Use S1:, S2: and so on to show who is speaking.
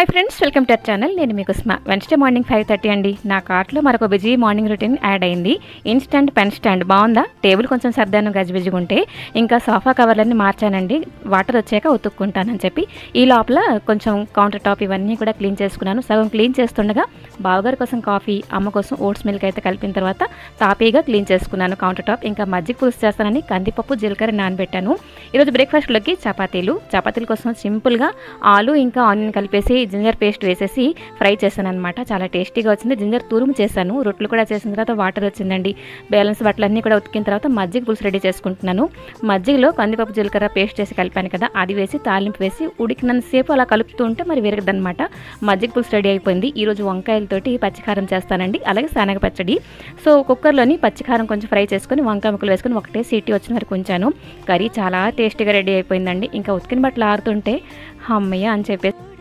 S1: Hi friends, welcome to our channel. నేను మీకు ఉస్మా. Wednesday morning 5:30 అండి. నా కార్ట్లో మరొక బిజీ మార్నింగ్ రొటీన్ యాడ్ అయింది. ఇన్స్టంట్ పెన్ స్టాండ్ బాగుందా? టేబుల్ కొంచెం సర్దాను గజిబిజిగా ఉంటే, ఇంకా సోఫా కవర్లన్నీ మార్చానండి. వాటర్ వచ్చాక ఉతుక్కుంటానని చెప్పి ఈ లోపల కొంచెం కౌంటర్ టాప్ ఇవన్నీ కూడా క్లీన్ చేసుకున్నాను. సగం క్లీన్ చేస్తుండగా బావగారి కోసం కాఫీ, అమ్మ కోసం ఓట్స్ మిల్క్ అయితే కలిపిన తర్వాత తాపీగా క్లీన్ చేసుకున్నాను కౌంటర్ టాప్. ఇంకా మజ్జిగ పులుసు చేస్తానని కందిపప్పు జీలకర్ర నానబెట్టాను. ఈరోజు బ్రేక్ఫాస్ట్లోకి చపాతీల కోసం సింపుల్గా ఆలు ఇంకా ఆనియన్ కలిపేసి జింజర్ పేస్ట్ వేసేసి ఫ్రై చేశాను అనమాట. చాలా టేస్టీగా వచ్చింది. జింజర్ తురుము చేశాను. రొట్టెలు కూడా చేసిన తర్వాత వాటర్ వచ్చిందండి. బ్యాలెన్స్ బట్టలన్నీ కూడా ఉతికిన తర్వాత మజ్జిగ పులుసు రెడీ చేసుకుంటున్నాను. మజ్జిగలో కందిపప్పు జీలకర్ర పేస్ట్ చేసి కలిపాను కదా, అది వేసి తాలింపు వేసి ఉడికినంతసేపు అలా కలుపుతూ ఉంటే మరి విరగదనమాట. మజ్జిగ పులుసు రెడీ అయిపోయింది. ఈరోజు వంకాయలతోటి పచ్చికారం చేస్తానండి, అలాగే శనగ పచ్చడి. సో కుక్కర్లోని పచ్చికారం కొంచెం ఫ్రై చేసుకొని వంకాయ ముక్కలు వేసుకొని ఒకటే సీటీ వచ్చిన వరకు ఉంచాను. కర్రీ చాలా టేస్టీగా రెడీ అయిపోయిందండి. ఇంకా ఉతికిన బట్టలు ఆరుతుంటే అమ్మయ్య అని చెప్పేసి